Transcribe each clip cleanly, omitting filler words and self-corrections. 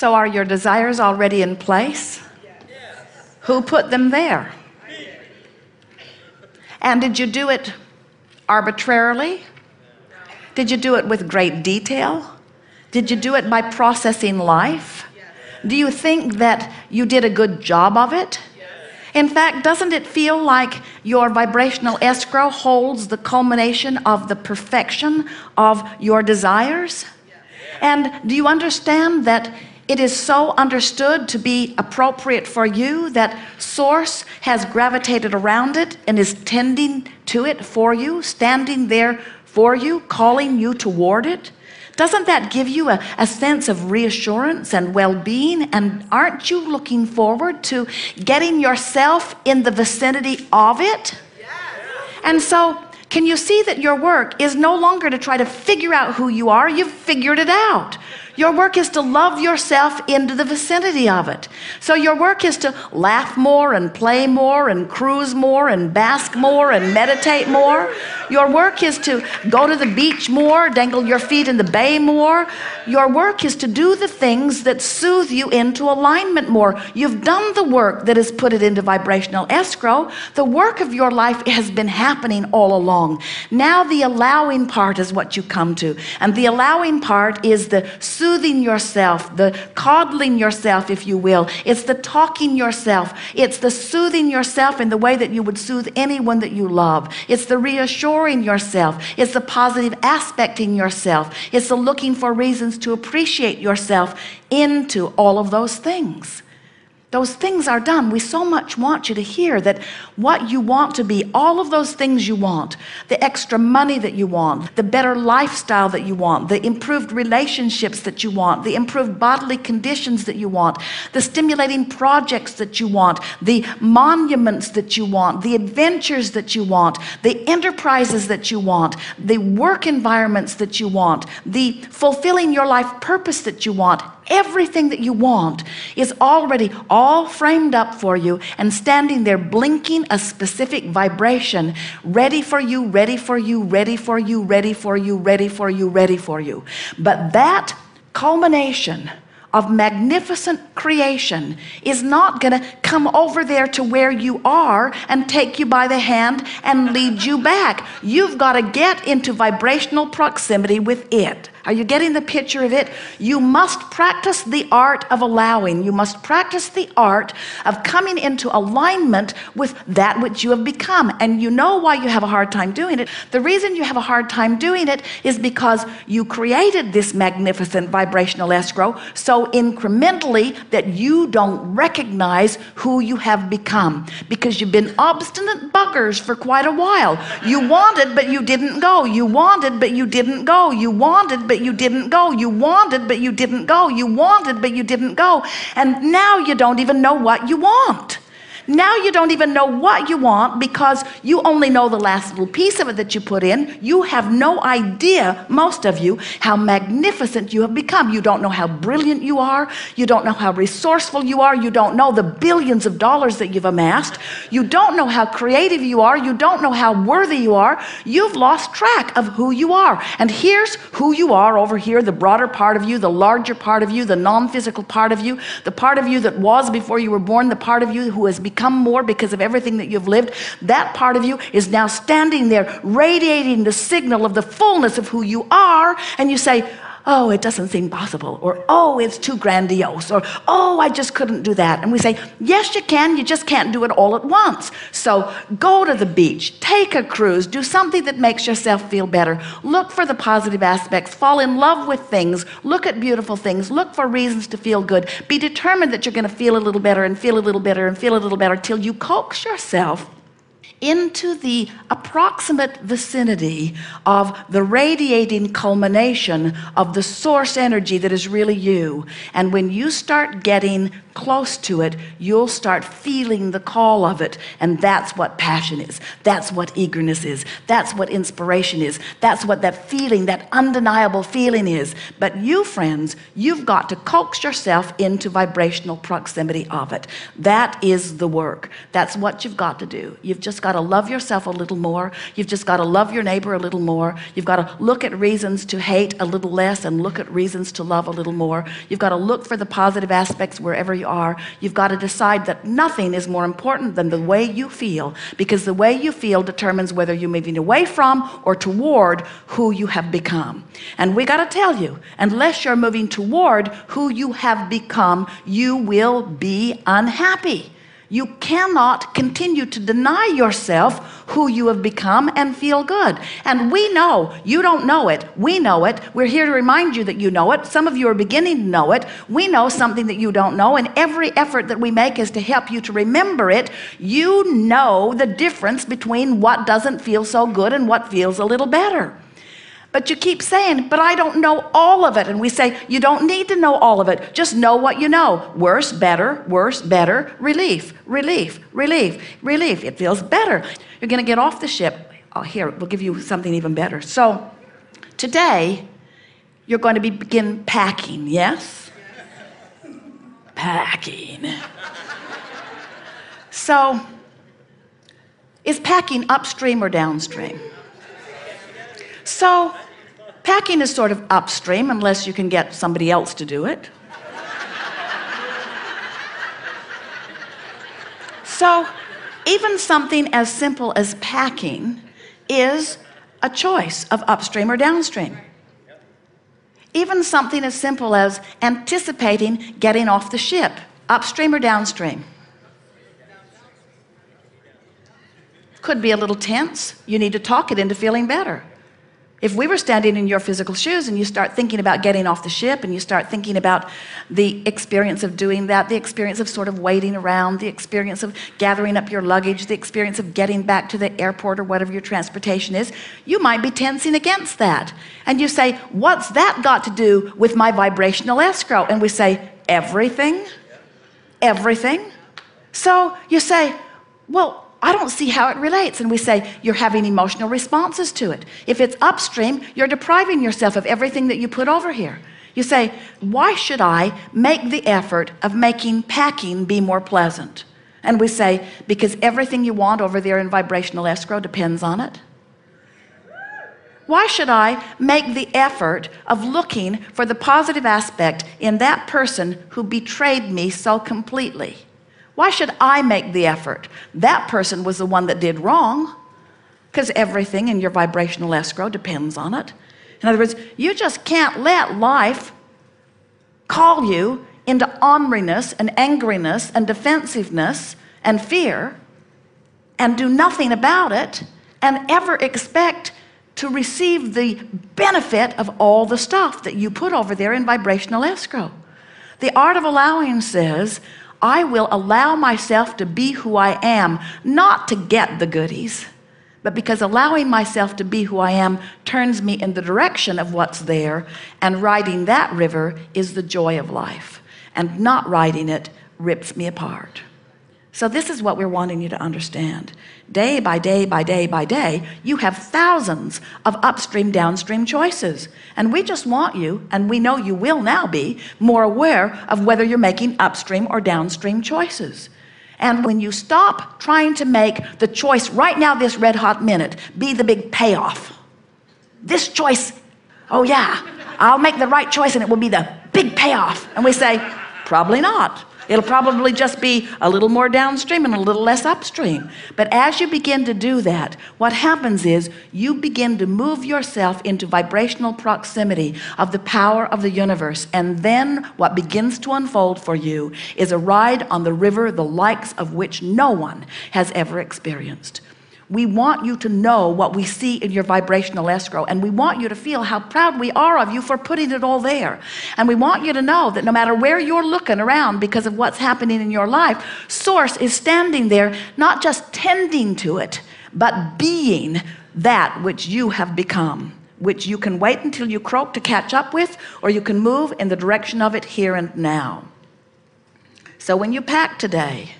So are your desires already in place? Who put them there? And did you do it arbitrarily? Did you do it with great detail? Did you do it by processing life? Do you think that you did a good job of it? In fact, doesn't it feel like your vibrational escrow holds the culmination of the perfection of your desires? And do you understand that it is so understood to be appropriate for you that Source has gravitated around it and is tending to it for you, standing there for you, calling you toward it? Doesn't that give you a sense of reassurance and well-being? And aren't you looking forward to getting yourself in the vicinity of it? And so, can you see that your work is no longer to try to figure out who you are? You've figured it out. Your work is to love yourself into the vicinity of it. So your work is to laugh more and play more and cruise more and bask more and meditate more. Your work is to go to the beach more, dangle your feet in the bay more. Your work is to do the things that soothe you into alignment more. You've done the work that has put it into vibrational escrow. The work of your life has been happening all along. Now the allowing part is what you come to. And the allowing part is the soothing yourself, the coddling yourself, if you will. It's the talking yourself. It's the soothing yourself in the way that you would soothe anyone that you love. It's the reassuring yourself. It's the positive aspecting yourself. It's the looking for reasons to appreciate yourself into all of those things. Those things are done. We so much want you to hear that what you want to be, all of those things you want, the extra money that you want, the better lifestyle that you want, the improved relationships that you want, the improved bodily conditions that you want, the stimulating projects that you want, the monuments that you want, the adventures that you want, the enterprises that you want, the work environments that you want, the fulfilling your life purpose that you want. Everything that you want is already all framed up for you and standing there blinking a specific vibration, ready for you, ready for you, ready for you, ready for you, ready for you, ready for you. But that culmination of magnificent creation is not going to come over there to where you are and take you by the hand and lead you back. You've got to get into vibrational proximity with it. Are you getting the picture of it? You must practice the art of allowing. You must practice the art of coming into alignment with that which you have become. And you know why you have a hard time doing it. The reason you have a hard time doing it is because you created this magnificent vibrational escrow so incrementally that you don't recognize who you have become, because you've been obstinate buggers for quite a while. You wanted, but you didn't go. You wanted, but you didn't go. You wanted, but you didn't go. You wanted, but you didn't go. You wanted, but you didn't go. And now you don't even know what you want. Now you don't even know what you want because you only know the last little piece of it that you put in. You have no idea, most of you, how magnificent you have become. You don't know how brilliant you are. You don't know how resourceful you are. You don't know the billions of dollars that you've amassed. You don't know how creative you are. You don't know how worthy you are. You've lost track of who you are. And here's who you are over here, the broader part of you, the larger part of you, the non-physical part of you, the part of you that was before you were born, the part of you who has become more because of everything that you've lived. That part of you is now standing there radiating the signal of the fullness of who you are, and you say, oh, it doesn't seem possible, or oh, it's too grandiose, or oh, I just couldn't do that. And we say, yes, you can, you just can't do it all at once. So go to the beach, take a cruise, do something that makes yourself feel better. Look for the positive aspects, fall in love with things, look at beautiful things, look for reasons to feel good. Be determined that you're going to feel a little better and feel a little better and feel a little better till you coax yourself into the approximate vicinity of the radiating culmination of the source energy that is really you. And when you start getting close to it, you'll start feeling the call of it. And that's what passion is. That's what eagerness is. That's what inspiration is. That's what that feeling, that undeniable feeling is. But you, friends, you've got to coax yourself into vibrational proximity of it. That is the work. That's what you've got to do. You've just got got to love yourself a little more. You've just got to love your neighbor a little more. You've got to look at reasons to hate a little less and look at reasons to love a little more. You've got to look for the positive aspects wherever you are. You've got to decide that nothing is more important than the way you feel, because the way you feel determines whether you're moving away from or toward who you have become. And we got to tell you, unless you're moving toward who you have become, you will be unhappy. You cannot continue to deny yourself who you have become and feel good. And we know, you don't know it, we know it. We're here to remind you that you know it. Some of you are beginning to know it. We know something that you don't know, and every effort that we make is to help you to remember it. You know the difference between what doesn't feel so good and what feels a little better. But you keep saying, but I don't know all of it. And we say, you don't need to know all of it. Just know what you know. Worse, better, relief, relief, relief, relief. It feels better. You're going to get off the ship. Oh, here, we'll give you something even better. So today, you're going to begin packing, yes? Packing. So, is packing upstream or downstream? So packing is sort of upstream unless you can get somebody else to do it. So even something as simple as packing is a choice of upstream or downstream. Even something as simple as anticipating getting off the ship, upstream or downstream. Could be a little tense. You need to talk it into feeling better. If we were standing in your physical shoes and you start thinking about getting off the ship and you start thinking about the experience of doing that, the experience of sort of waiting around, the experience of gathering up your luggage, the experience of getting back to the airport or whatever your transportation is, you might be tensing against that. And you say, what's that got to do with my vibrational escrow? And we say, everything, everything. So you say, well, I don't see how it relates. And we say, you're having emotional responses to it. If it's upstream, you're depriving yourself of everything that you put over here. You say, why should I make the effort of making packing be more pleasant? And we say, because everything you want over there in vibrational escrow depends on it. Why should I make the effort of looking for the positive aspect in that person who betrayed me so completely? Why should I make the effort? That person was the one that did wrong, because everything in your vibrational escrow depends on it. In other words, you just can't let life call you into orneriness and angriness and defensiveness and fear and do nothing about it and ever expect to receive the benefit of all the stuff that you put over there in vibrational escrow. The art of allowing says, I will allow myself to be who I am, not to get the goodies, but because allowing myself to be who I am turns me in the direction of what's there, and riding that river is the joy of life, and not riding it rips me apart. So this is what we're wanting you to understand. Day by day by day by day, you have thousands of upstream, downstream choices. And we just want you, and we know you will now be, more aware of whether you're making upstream or downstream choices. And when you stop trying to make the choice right now, this red hot minute, be the big payoff. This choice, oh yeah, I'll make the right choice and it will be the big payoff. And we say, probably not. It'll probably just be a little more downstream and a little less upstream. But as you begin to do that, what happens is you begin to move yourself into vibrational proximity of the power of the universe. And then what begins to unfold for you is a ride on the river, the likes of which no one has ever experienced. We want you to know what we see in your vibrational escrow, and we want you to feel how proud we are of you for putting it all there. And we want you to know that no matter where you're looking around because of what's happening in your life, Source is standing there, not just tending to it, but being that which you have become, which you can wait until you croak to catch up with, or you can move in the direction of it here and now. So when you pack today,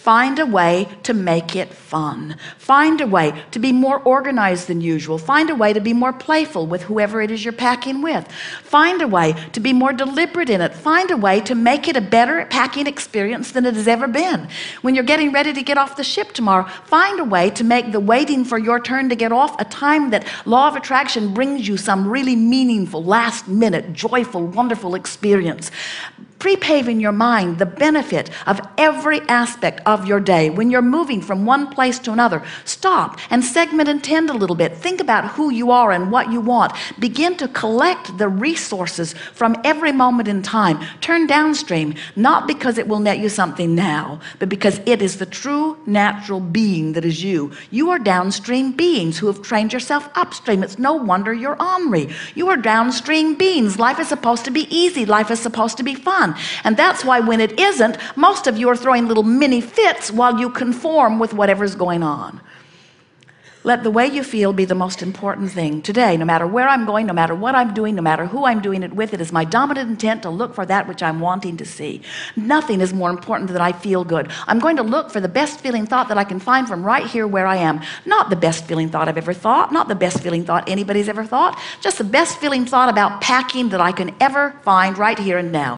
Find a way to make it fun. Find a way to be more organized than usual. Find a way to be more playful with whoever it is you're packing with. Find a way to be more deliberate in it. Find a way to make it a better packing experience than it has ever been. When you're getting ready to get off the ship tomorrow, find a way to make the waiting for your turn to get off a time that law of attraction brings you some really meaningful, last-minute, joyful, wonderful experience. Prepave in your mind the benefit of every aspect of your day. When you're moving from one place to another, stop and segment and tend a little bit. Think about who you are and what you want. Begin to collect the resources from every moment in time. Turn downstream, not because it will net you something now, but because it is the true natural being that is you. You are downstream beings who have trained yourself upstream. It's no wonder you're ornery. You are downstream beings. Life is supposed to be easy. Life is supposed to be fun. And that's why when it isn't, most of you are throwing little mini fits while you conform with whatever's going on. Let the way you feel be the most important thing. Today, no matter where I'm going, no matter what I'm doing, no matter who I'm doing it with, it is my dominant intent to look for that which I'm wanting to see. Nothing is more important than I feel good. I'm going to look for the best feeling thought that I can find from right here where I am. Not the best feeling thought I've ever thought, not the best feeling thought anybody's ever thought, just the best feeling thought about packing that I can ever find right here and now.